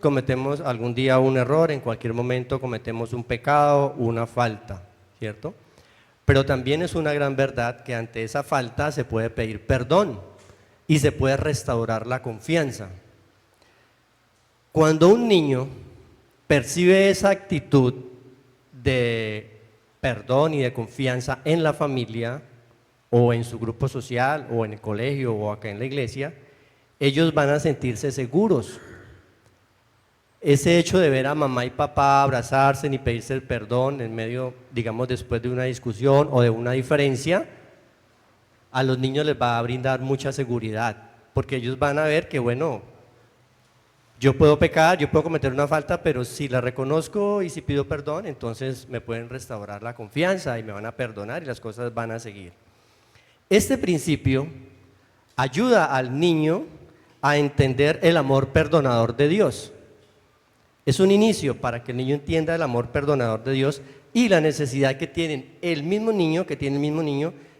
cometemos algún día un error, en cualquier momento cometemos un pecado, una falta, ¿cierto? Pero también es una gran verdad que ante esa falta se puede pedir perdón y se puede restaurar la confianza. Cuando un niño percibe esa actitud de perdón y de confianza en la familia o en su grupo social o en el colegio o acá en la iglesia, ellos van a sentirse seguros. Ese hecho de ver a mamá y papá abrazarse ni pedirse el perdón en medio, digamos, después de una discusión o de una diferencia, a los niños les va a brindar mucha seguridad, porque ellos van a ver que, bueno, yo puedo pecar, yo puedo cometer una falta, pero si la reconozco y si pido perdón, entonces me pueden restaurar la confianza y me van a perdonar y las cosas van a seguir. Este principio ayuda al niño a entender el amor perdonador de Dios. Es un inicio para que el niño entienda el amor perdonador de Dios y la necesidad que tiene el mismo niño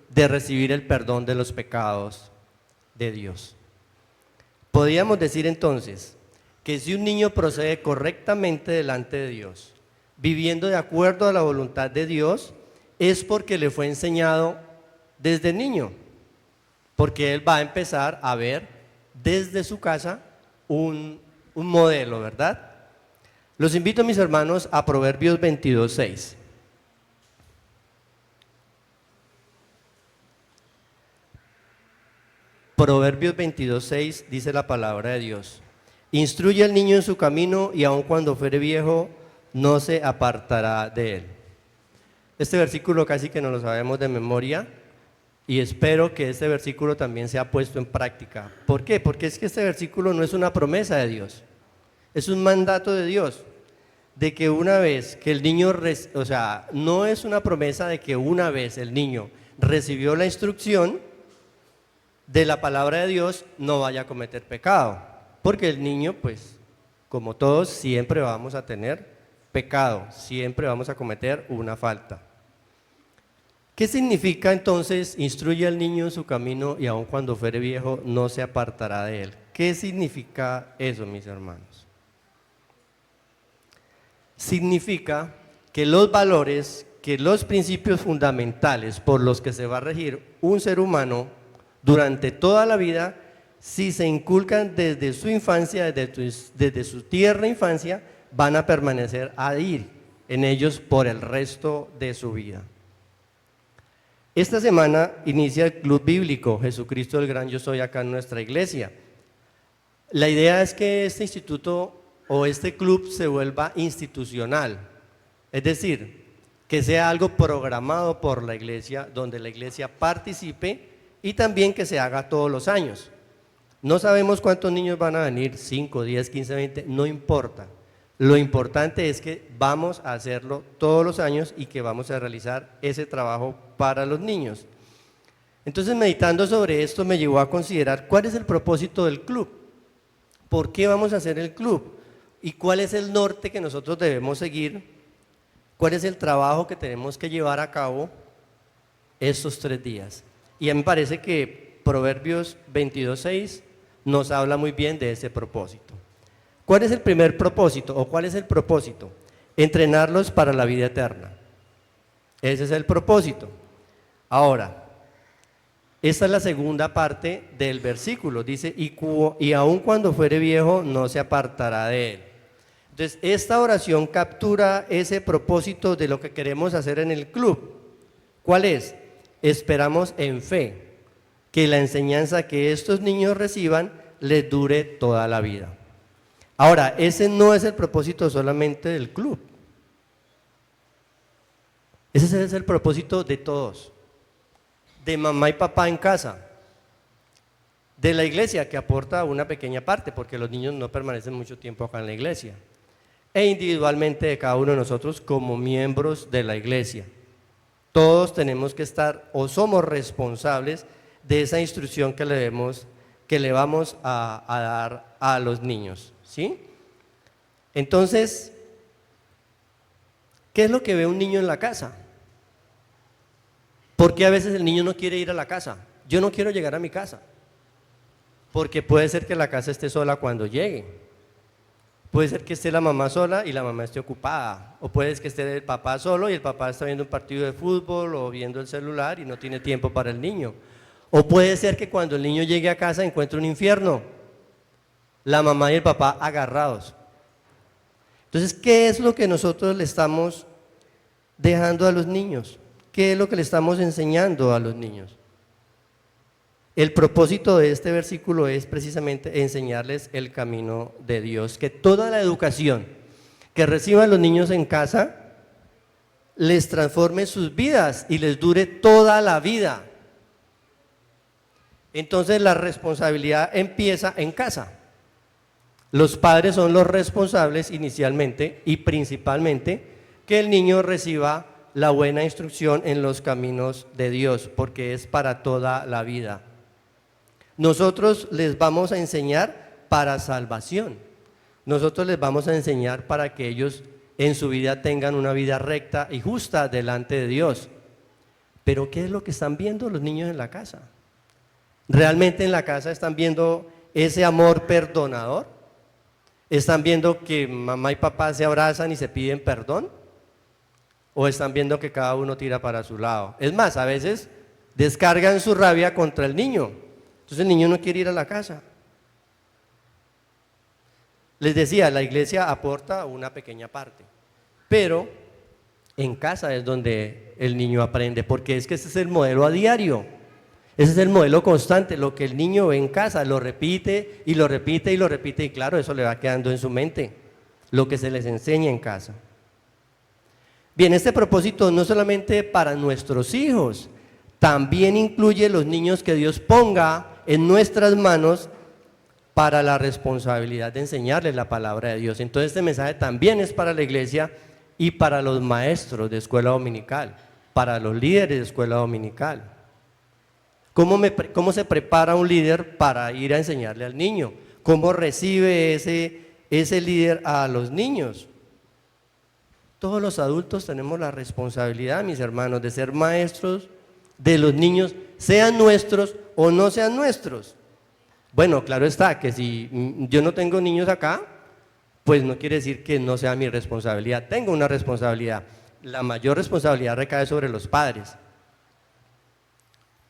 de recibir el perdón de los pecados de Dios. Podríamos decir entonces que si un niño procede correctamente delante de Dios, viviendo de acuerdo a la voluntad de Dios, es porque le fue enseñado desde niño, porque él va a empezar a ver desde su casa un modelo, ¿verdad? Los invito, mis hermanos, a Proverbios 22:6. Proverbios 22:6 dice la palabra de Dios: instruye al niño en su camino y aun cuando fuere viejo no se apartará de él. Este versículo casi que no lo sabemos de memoria y espero que este versículo también sea puesto en práctica. ¿Por qué? Porque es que este versículo no es una promesa de Dios, es un mandato de Dios, de que una vez que el niño, no es una promesa de que una vez el niño recibió la instrucción de la palabra de Dios, no vaya a cometer pecado, porque el niño, pues, como todos, siempre vamos a tener pecado, siempre vamos a cometer una falta. ¿Qué significa entonces, instruye al niño en su camino y aun cuando fuere viejo no se apartará de él? ¿Qué significa eso, mis hermanos? Significa que los valores, que los principios fundamentales por los que se va a regir un ser humano durante toda la vida, si se inculcan desde su infancia, desde su tierna infancia, van a permanecer ahí en ellos por el resto de su vida. Esta semana inicia el Club Bíblico Jesucristo el Gran Yo Soy acá en nuestra iglesia. La idea es que este instituto o este club se vuelva institucional, es decir, que sea algo programado por la iglesia, donde la iglesia participe y también que se haga todos los años. No sabemos cuántos niños van a venir, 5, 10, 15, 20, no importa. Lo importante es que vamos a hacerlo todos los años y que vamos a realizar ese trabajo para los niños. Entonces, meditando sobre esto me llevó a considerar cuál es el propósito del club, por qué vamos a hacer el club y cuál es el norte que nosotros debemos seguir, cuál es el trabajo que tenemos que llevar a cabo estos 3 días. Y a mí me parece que Proverbios 22:6 nos habla muy bien de ese propósito. ¿Cuál es el primer propósito o cuál es el propósito? Entrenarlos para la vida eterna. Ese es el propósito. Ahora, esta es la segunda parte del versículo, dice, y aun cuando fuere viejo no se apartará de él. Entonces, esta oración captura ese propósito de lo que queremos hacer en el club. ¿Cuál es? Esperamos en fe que la enseñanza que estos niños reciban les dure toda la vida. Ahora, ese no es el propósito solamente del club. Ese es el propósito de todos, de mamá y papá en casa, de la iglesia que aporta una pequeña parte, porque los niños no permanecen mucho tiempo acá en la iglesia, e individualmente de cada uno de nosotros como miembros de la iglesia. Todos tenemos que estar o somos responsables de esa instrucción que le vamos a dar a los niños, ¿sí? Entonces, ¿qué es lo que ve un niño en la casa? ¿Por qué a veces el niño no quiere ir a la casa? Yo no quiero llegar a mi casa, porque puede ser que la casa esté sola cuando llegue. Puede ser que esté la mamá sola y la mamá esté ocupada, o puede ser que esté el papá solo y el papá está viendo un partido de fútbol o viendo el celular y no tiene tiempo para el niño. O puede ser que cuando el niño llegue a casa encuentre un infierno, la mamá y el papá agarrados. Entonces, ¿qué es lo que nosotros le estamos dejando a los niños? ¿Qué es lo que le estamos enseñando a los niños? El propósito de este versículo es precisamente enseñarles el camino de Dios, que toda la educación que reciban los niños en casa les transforme sus vidas y les dure toda la vida. Entonces la responsabilidad empieza en casa. Los padres son los responsables inicialmente y principalmente que el niño reciba la buena instrucción en los caminos de Dios, porque es para toda la vida. Nosotros les vamos a enseñar para salvación. Nosotros les vamos a enseñar para que ellos en su vida tengan una vida recta y justa delante de Dios. Pero ¿qué es lo que están viendo los niños en la casa? ¿Realmente en la casa están viendo ese amor perdonador? ¿Están viendo que mamá y papá se abrazan y se piden perdón? ¿O están viendo que cada uno tira para su lado? Es más, a veces descargan su rabia contra el niño. Entonces el niño no quiere ir a la casa. Les decía, la iglesia aporta una pequeña parte, pero en casa es donde el niño aprende, porque es que ese es el modelo a diario, ese es el modelo constante, lo que el niño ve en casa, lo repite y lo repite y lo repite, y claro, eso le va quedando en su mente, lo que se les enseña en casa. Bien, este propósito no solamente para nuestros hijos, también incluye los niños que Dios ponga en nuestras manos para la responsabilidad de enseñarles la palabra de Dios. Entonces este mensaje también es para la iglesia y para los maestros de escuela dominical, para los líderes de escuela dominical. ¿Cómo se prepara un líder para ir a enseñarle al niño? ¿Cómo recibe ese líder a los niños? Todos los adultos tenemos la responsabilidad, mis hermanos, de ser maestros de los niños, sean nuestros o no sean nuestros. Bueno, claro está que si yo no tengo niños acá, pues no quiere decir que no sea mi responsabilidad. Tengo una responsabilidad. La mayor responsabilidad recae sobre los padres.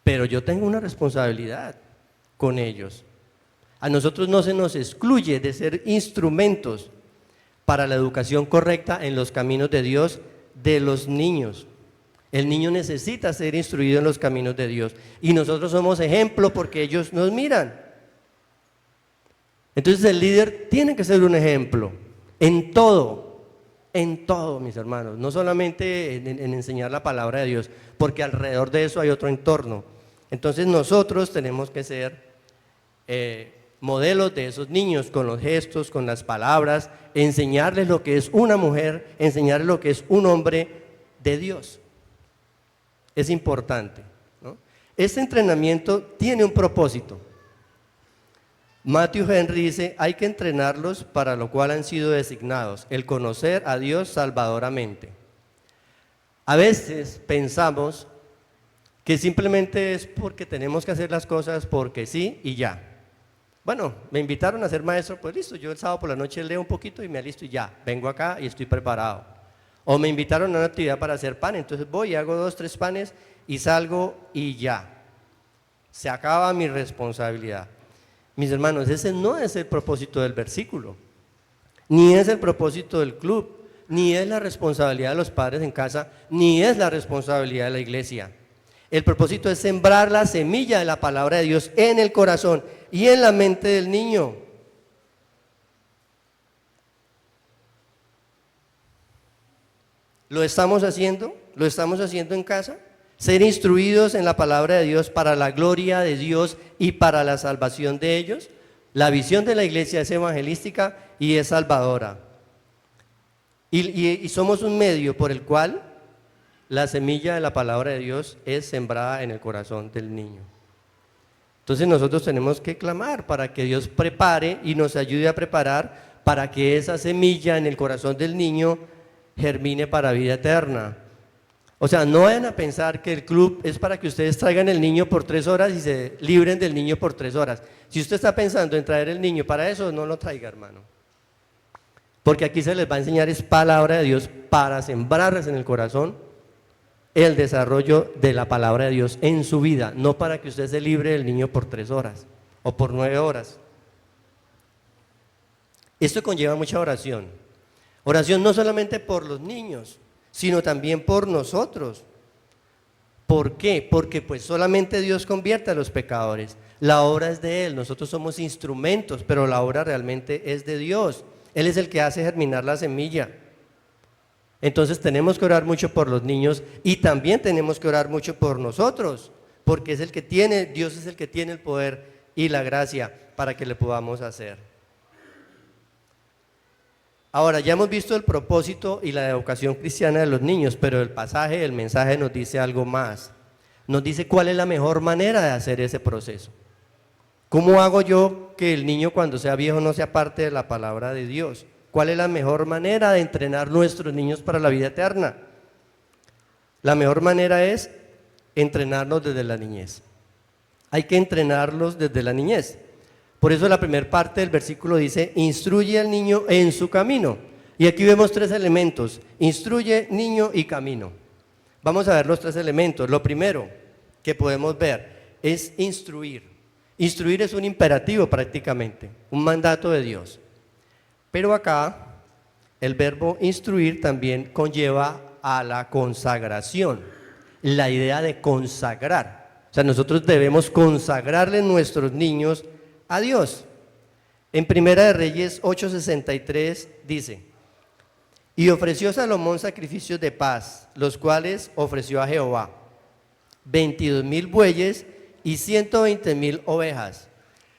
Pero yo tengo una responsabilidad con ellos. A nosotros no se nos excluye de ser instrumentos para la educación correcta en los caminos de Dios de los niños. El niño necesita ser instruido en los caminos de Dios y nosotros somos ejemplo porque ellos nos miran. Entonces el líder tiene que ser un ejemplo en todo, mis hermanos, no solamente en enseñar la palabra de Dios, porque alrededor de eso hay otro entorno. Entonces nosotros tenemos que ser modelos de esos niños con los gestos, con las palabras, enseñarles lo que es una mujer, enseñarles lo que es un hombre de Dios. Es importante, ¿no? Este entrenamiento tiene un propósito. Matthew Henry dice, hay que entrenarlos para lo cual han sido designados, el conocer a Dios salvadoramente. A veces pensamos que simplemente es porque tenemos que hacer las cosas porque sí y ya. Bueno, me invitaron a ser maestro, pues listo, yo el sábado por la noche leo un poquito y me alisto y ya, vengo acá y estoy preparado. O me invitaron a una actividad para hacer pan, entonces voy y hago 2, 3 panes y salgo y ya. Se acaba mi responsabilidad. Mis hermanos, ese no es el propósito del versículo, ni es el propósito del club, ni es la responsabilidad de los padres en casa, ni es la responsabilidad de la iglesia. El propósito es sembrar la semilla de la palabra de Dios en el corazón y en la mente del niño. ¿Lo estamos haciendo? ¿Lo estamos haciendo en casa? Ser instruidos en la palabra de Dios para la gloria de Dios y para la salvación de ellos. La visión de la iglesia es evangelística y es salvadora. Y somos un medio por el cual la semilla de la palabra de Dios es sembrada en el corazón del niño. Entonces nosotros tenemos que clamar para que Dios prepare y nos ayude a preparar para que esa semilla en el corazón del niño germine para vida eterna. O sea, no vayan a pensar que el club es para que ustedes traigan el niño por 3 horas y se libren del niño por 3 horas. Si usted está pensando en traer el niño para eso, no lo traiga, hermano. porque aquí se les va a enseñar es palabra de Dios para sembrarles en el corazón el desarrollo de la palabra de Dios en su vida, no para que usted se libre del niño por 3 horas o por 9 horas. Esto conlleva mucha oración. Oración no solamente por los niños, sino también por nosotros. ¿Por qué? Porque pues solamente Dios convierte a los pecadores. La obra es de Él, nosotros somos instrumentos, pero la obra realmente es de Dios. Él es el que hace germinar la semilla. Entonces tenemos que orar mucho por los niños y también tenemos que orar mucho por nosotros, porque es el que tiene, Dios es el que tiene el poder y la gracia para que le podamos hacer. Ahora, ya hemos visto el propósito y la educación cristiana de los niños, pero el mensaje nos dice algo más. Nos dice cuál es la mejor manera de hacer ese proceso. ¿Cómo hago yo que el niño cuando sea viejo no sea parte de la palabra de Dios? ¿Cuál es la mejor manera de entrenar nuestros niños para la vida eterna? La mejor manera es entrenarlos desde la niñez. Hay que entrenarlos desde la niñez. Por eso la primera parte del versículo dice, instruye al niño en su camino. Y aquí vemos 3 elementos, instruye, niño y camino. Vamos a ver los 3 elementos. Lo primero que podemos ver es instruir. Instruir es un imperativo prácticamente, un mandato de Dios. Pero acá el verbo instruir también conlleva a la consagración, la idea de consagrar. O sea, nosotros debemos consagrarle nuestros niños a Dios. En Primera de Reyes 8:63 dice, y ofreció Salomón sacrificios de paz, los cuales ofreció a Jehová, 22,000 bueyes y 120,000 ovejas.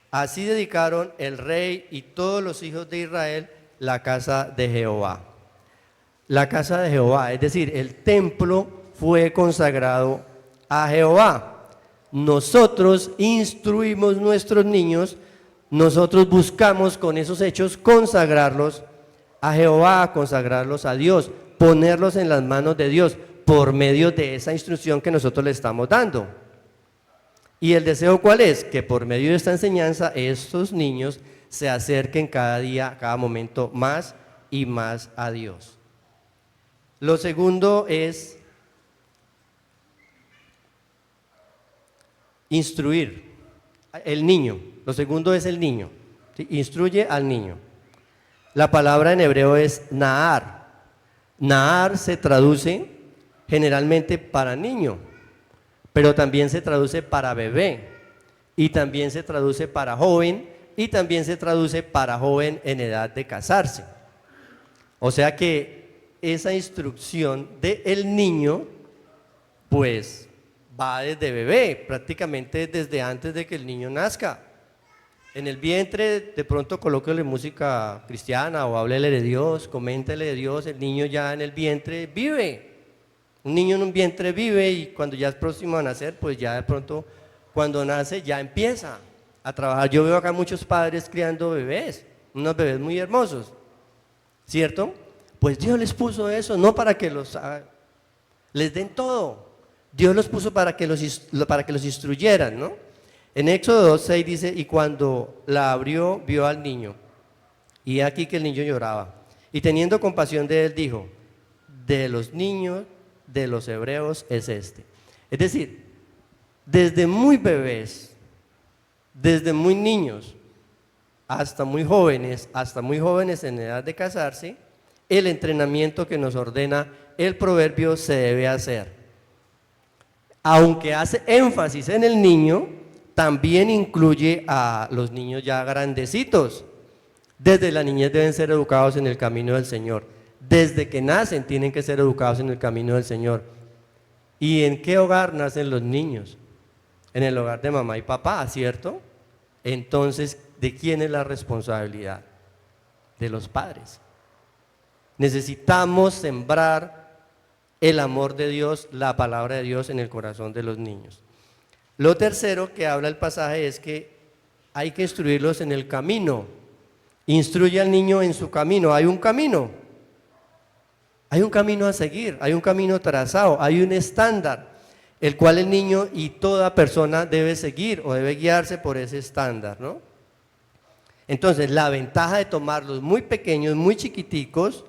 Así dedicaron el rey y todos los hijos de Israel la casa de Jehová. La casa de Jehová, es decir, el templo fue consagrado a Jehová. Nosotros instruimos nuestros niños, nosotros buscamos con esos hechos consagrarlos a Jehová, consagrarlos a Dios, ponerlos en las manos de Dios por medio de esa instrucción que nosotros le estamos dando. ¿Y el deseo cuál es? Que por medio de esta enseñanza estos niños se acerquen cada día, cada momento más y más a Dios. Lo segundo es instruir el niño. Lo segundo es el niño. ¿Sí? Instruye al niño. La palabra en hebreo es nahar. Nahar se traduce generalmente para niño, pero también se traduce para bebé, y también se traduce para joven, y también se traduce para joven en edad de casarse. O sea que esa instrucción del niño, pues, va desde bebé, prácticamente desde antes de que el niño nazca. En el vientre, de pronto colóquele música cristiana o háblele de Dios, coméntele de Dios, el niño ya en el vientre vive. Un niño en un vientre vive y cuando ya es próximo a nacer, pues ya de pronto, cuando nace ya empieza a trabajar. Yo veo acá muchos padres criando bebés, unos bebés muy hermosos, ¿cierto? Pues Dios les puso eso, no para que les den todo. Dios los puso para que los instruyeran, ¿no? En Éxodo 2:6 dice, y cuando la abrió, vio al niño, y aquí que el niño lloraba, y teniendo compasión de él, dijo, de los niños de los hebreos es este. Es decir, desde muy bebés, desde muy niños, hasta muy jóvenes en edad de casarse, el entrenamiento que nos ordena el proverbio se debe hacer. Aunque hace énfasis en el niño, también incluye a los niños ya grandecitos. Desde la niñez deben ser educados en el camino del Señor. Desde que nacen tienen que ser educados en el camino del Señor. ¿Y en qué hogar nacen los niños? En el hogar de mamá y papá, ¿cierto? Entonces, ¿de quién es la responsabilidad? De los padres. Necesitamos sembrar el amor de Dios, la palabra de Dios en el corazón de los niños. Lo tercero que habla el pasaje es que hay que instruirlos en el camino. Instruye al niño en su camino. Hay un camino a seguir, hay un camino trazado, hay un estándar, el cual el niño y toda persona debe seguir o debe guiarse por ese estándar, ¿no? Entonces, la ventaja de tomarlos muy pequeños, muy chiquiticos,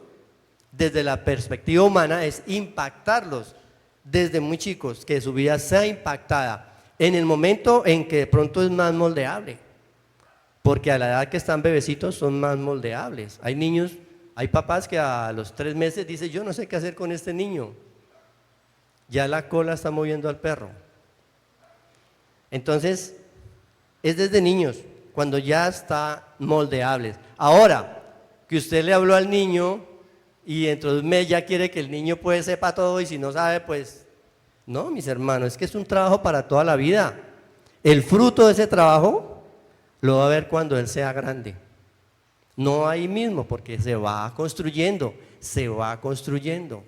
desde la perspectiva humana, es impactarlos desde muy chicos, que su vida sea impactada en el momento en que de pronto es más moldeable, porque a la edad que están bebecitos son más moldeables. Hay niños, hay papás que a los 3 meses dicen, yo no sé qué hacer con este niño, ya la cola está moviendo al perro. Entonces, es desde niños, cuando ya está moldeables. Ahora, que usted le habló al niño y dentro de un mes ya quiere que el niño pues sepa todo y si no sabe, pues, no, mis hermanos, es que es un trabajo para toda la vida. El fruto de ese trabajo lo va a ver cuando él sea grande. No ahí mismo, porque se va construyendo, se va construyendo.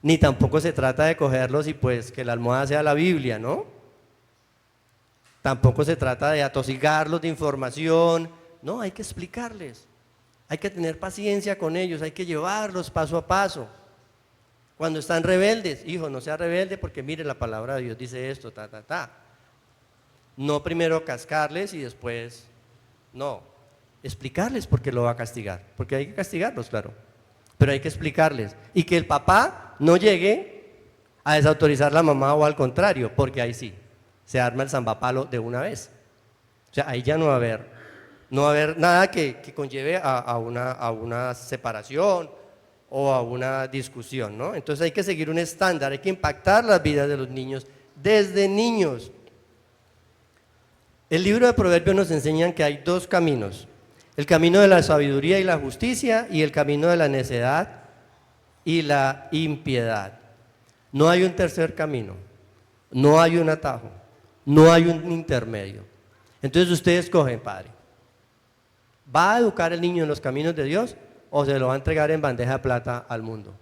Ni tampoco se trata de cogerlos y pues que la almohada sea la Biblia, ¿no? Tampoco se trata de atosigarlos de información, no, hay que explicarles, hay que tener paciencia con ellos, hay que llevarlos paso a paso. Cuando están rebeldes, hijo, no sea rebelde porque mire la palabra de Dios dice esto, ta, ta, ta. No primero cascarles y después, no, explicarles por qué lo va a castigar, porque hay que castigarlos, claro, pero hay que explicarles. Y que el papá no llegue a desautorizar a la mamá o al contrario, porque ahí sí, se arma el zambapalo de una vez. O sea, ahí ya no va a haber nada que conlleve a una separación o a una discusión, ¿no? Entonces hay que seguir un estándar, hay que impactar las vidas de los niños desde niños. El libro de Proverbios nos enseña que hay 2 caminos, el camino de la sabiduría y la justicia y el camino de la necedad y la impiedad. No hay un tercer camino, no hay un atajo, no hay un intermedio. Entonces ustedes escogen, padre, ¿va a educar al niño en los caminos de Dios o se lo va a entregar en bandeja de plata al mundo?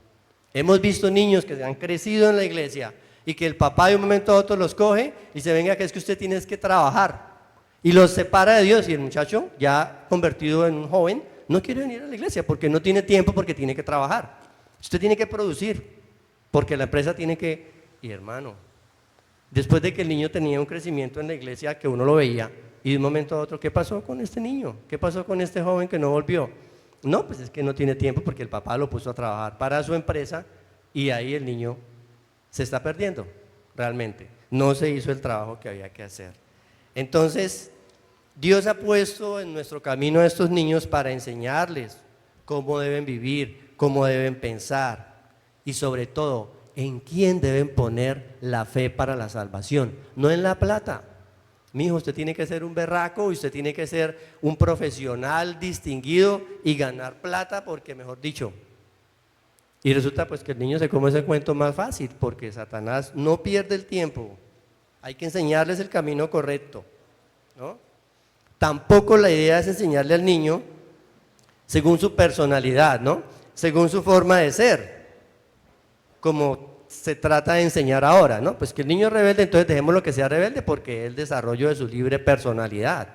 Hemos visto niños que se han crecido en la iglesia y que el papá de un momento a otro los coge y se venga que es que usted tiene que trabajar y los separa de Dios y el muchacho ya convertido en un joven no quiere venir a la iglesia porque no tiene tiempo, porque tiene que trabajar. Usted tiene que producir porque la empresa tiene que, y hermano, después de que el niño tenía un crecimiento en la iglesia que uno lo veía y de un momento a otro, ¿qué pasó con este niño? ¿Qué pasó con este joven que no volvió? No, pues es que no tiene tiempo porque el papá lo puso a trabajar para su empresa y ahí el niño se está perdiendo realmente. No se hizo el trabajo que había que hacer. Entonces, Dios ha puesto en nuestro camino a estos niños para enseñarles cómo deben vivir, cómo deben pensar y sobre todo, en quién deben poner la fe para la salvación, no en la plata. Mi hijo, usted tiene que ser un berraco, usted tiene que ser un profesional distinguido y ganar plata porque, mejor dicho, y resulta pues que el niño se come ese cuento más fácil porque Satanás no pierde el tiempo, hay que enseñarles el camino correcto, ¿no? Tampoco la idea es enseñarle al niño según su personalidad, ¿no? Según su forma de ser, como se trata de enseñar ahora, ¿no? Pues que el niño es rebelde, entonces dejémoslo que sea rebelde porque es el desarrollo de su libre personalidad.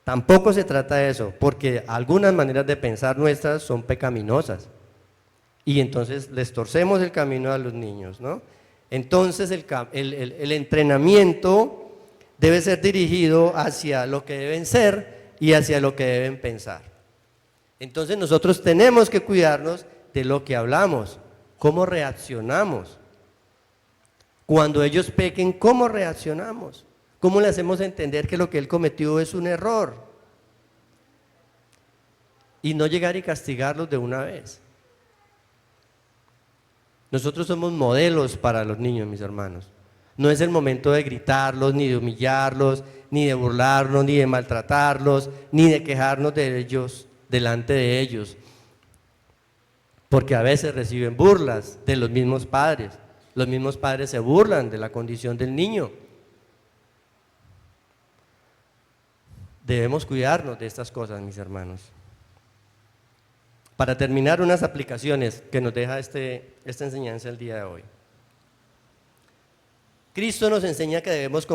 Tampoco se trata de eso, porque algunas maneras de pensar nuestras son pecaminosas y entonces les torcemos el camino a los niños, ¿no? Entonces el entrenamiento debe ser dirigido hacia lo que deben ser y hacia lo que deben pensar. Entonces nosotros tenemos que cuidarnos de lo que hablamos, cómo reaccionamos. Cuando ellos pequen, ¿cómo reaccionamos? ¿Cómo le hacemos entender que lo que él cometió es un error? Y no llegar y castigarlos de una vez. Nosotros somos modelos para los niños, mis hermanos. No es el momento de gritarlos, ni de humillarlos, ni de burlarnos, ni de maltratarlos, ni de quejarnos de ellos, delante de ellos. Porque a veces reciben burlas de los mismos padres. Los mismos padres se burlan de la condición del niño. Debemos cuidarnos de estas cosas, mis hermanos. Para terminar, unas aplicaciones que nos deja esta enseñanza el día de hoy. Cristo nos enseña que debemos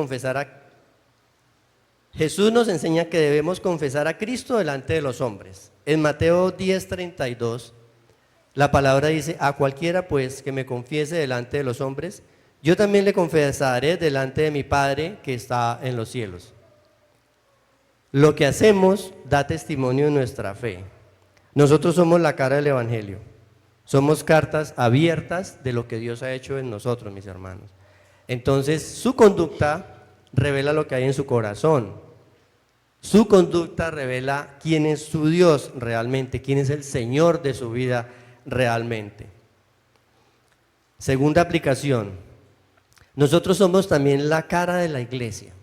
Jesús nos enseña que debemos confesar a Cristo delante de los hombres. En Mateo 10:32, la palabra dice, a cualquiera pues que me confiese delante de los hombres, yo también le confesaré delante de mi Padre que está en los cielos. Lo que hacemos da testimonio de nuestra fe. Nosotros somos la cara del Evangelio. Somos cartas abiertas de lo que Dios ha hecho en nosotros, mis hermanos. Entonces, su conducta revela lo que hay en su corazón. Su conducta revela quién es su Dios realmente, quién es el Señor de su vida realmente. Segunda aplicación. Nosotros somos también la cara de la iglesia.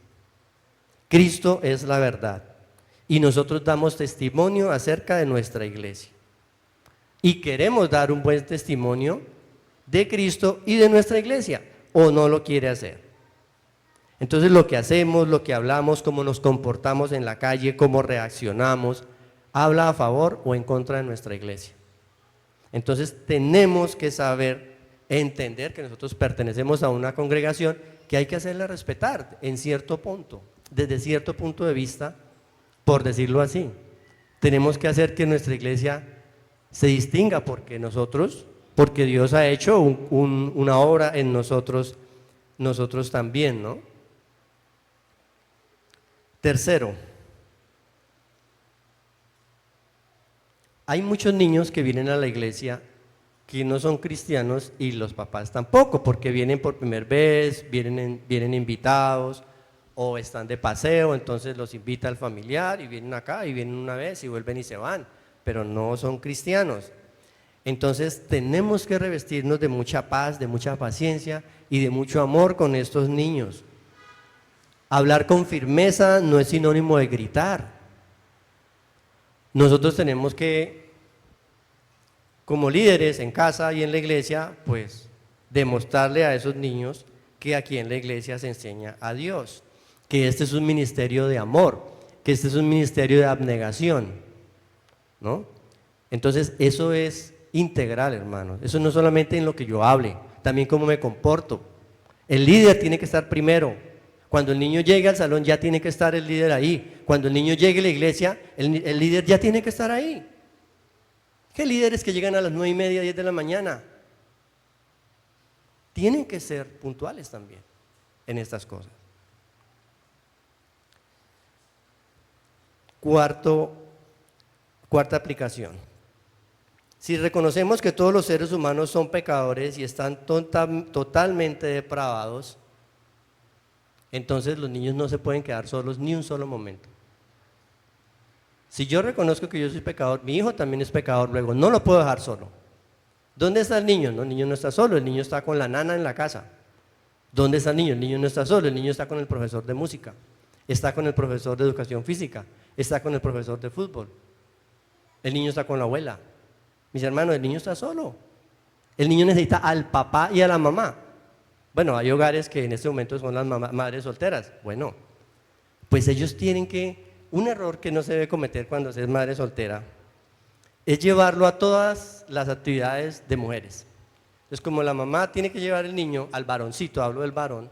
Cristo es la verdad y nosotros damos testimonio acerca de nuestra iglesia. Y queremos dar un buen testimonio de Cristo y de nuestra iglesia, o no lo quiere hacer. Entonces lo que hacemos, lo que hablamos, cómo nos comportamos en la calle, cómo reaccionamos, habla a favor o en contra de nuestra iglesia. Entonces tenemos que saber, entender que nosotros pertenecemos a una congregación que hay que hacerla respetar en cierto punto, desde cierto punto de vista, por decirlo así. Tenemos que hacer que nuestra iglesia se distinga porque Dios ha hecho una obra en nosotros también, ¿no? Tercero, hay muchos niños que vienen a la iglesia que no son cristianos y los papás tampoco, porque vienen por primera vez, vienen invitados o están de paseo, entonces los invita el familiar y vienen acá y vienen una vez y vuelven y se van, pero no son cristianos. Entonces tenemos que revestirnos de mucha paz, de mucha paciencia y de mucho amor con estos niños. Hablar con firmeza no es sinónimo de gritar. Nosotros tenemos que, como líderes en casa y en la iglesia, pues demostrarle a esos niños que aquí en la iglesia se enseña a Dios, que este es un ministerio de amor, que este es un ministerio de abnegación, ¿no? Entonces eso es integral, hermanos. Eso no solamente en lo que yo hable, también cómo me comporto. El líder tiene que estar primero. Cuando el niño llegue al salón ya tiene que estar el líder ahí. Cuando el niño llegue a la iglesia, el líder ya tiene que estar ahí. ¿Qué líderes que llegan a las 9:30, 10 de la mañana? Tienen que ser puntuales también en estas cosas. Cuarta aplicación. Si reconocemos que todos los seres humanos son pecadores y están totalmente depravados, entonces los niños no se pueden quedar solos ni un solo momento. Si yo reconozco que yo soy pecador, mi hijo también es pecador, luego no lo puedo dejar solo. ¿Dónde está el niño? No, el niño no está solo, el niño está con la nana en la casa. ¿Dónde está el niño? El niño no está solo, el niño está con el profesor de música, está con el profesor de educación física, está con el profesor de fútbol, el niño está con la abuela. Mis hermanos, el niño está solo. El niño necesita al papá y a la mamá. Bueno, hay hogares que en este momento son las madres solteras. Bueno, pues ellos tienen que, un error que no se debe cometer cuando se es madre soltera, es llevarlo a todas las actividades de mujeres. Entonces, como la mamá tiene que llevar el niño al varoncito, hablo del varón,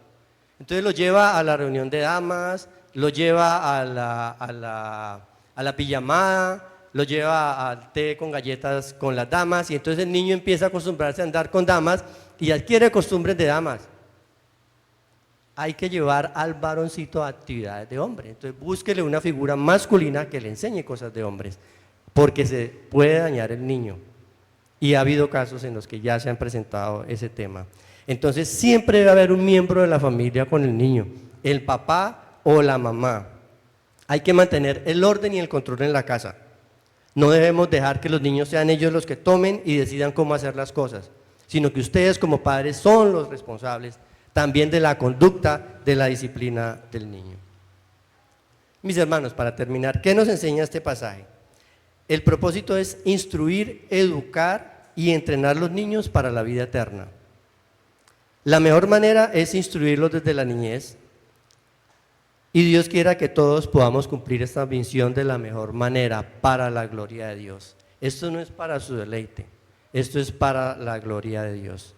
entonces lo lleva a la reunión de damas, lo lleva a la pijamada, lo lleva al té con galletas con las damas, y entonces el niño empieza a acostumbrarse a andar con damas y adquiere costumbres de damas. Hay que llevar al varoncito a actividades de hombre. Entonces búsquele una figura masculina que le enseñe cosas de hombres, porque se puede dañar el niño. Y ha habido casos en los que ya se han presentado ese tema. Entonces siempre debe haber un miembro de la familia con el niño, el papá o la mamá. Hay que mantener el orden y el control en la casa. No debemos dejar que los niños sean ellos los que tomen y decidan cómo hacer las cosas, sino que ustedes como padres son los responsables también de la conducta, de la disciplina del niño. Mis hermanos, para terminar, ¿qué nos enseña este pasaje? El propósito es instruir, educar y entrenar a los niños para la vida eterna. La mejor manera es instruirlos desde la niñez, y Dios quiera que todos podamos cumplir esta misión de la mejor manera para la gloria de Dios. Esto no es para su deleite, esto es para la gloria de Dios.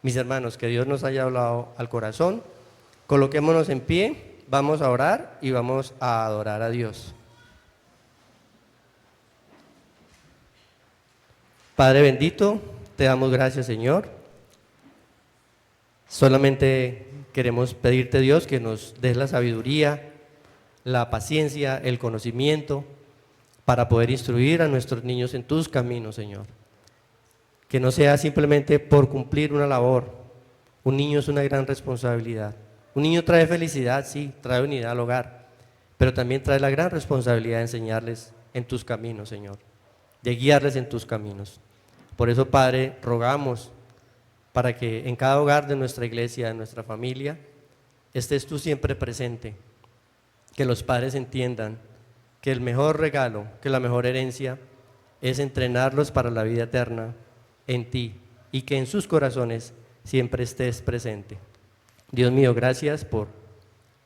Mis hermanos, que Dios nos haya hablado al corazón. Coloquémonos en pie, vamos a orar y vamos a adorar a Dios. Padre bendito, te damos gracias, Señor. Solamente queremos pedirte, Dios, que nos des la sabiduría, la paciencia, el conocimiento, para poder instruir a nuestros niños en tus caminos, Señor. Que no sea simplemente por cumplir una labor. Un niño es una gran responsabilidad. Un niño trae felicidad, sí, trae unidad al hogar, pero también trae la gran responsabilidad de enseñarles en tus caminos, Señor, de guiarles en tus caminos. Por eso, Padre, rogamos para que en cada hogar de nuestra iglesia, de nuestra familia, estés tú siempre presente, que los padres entiendan que el mejor regalo, que la mejor herencia es entrenarlos para la vida eterna en ti y que en sus corazones siempre estés presente. Dios mío, gracias por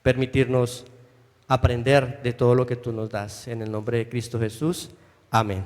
permitirnos aprender de todo lo que tú nos das. En el nombre de Cristo Jesús, amén.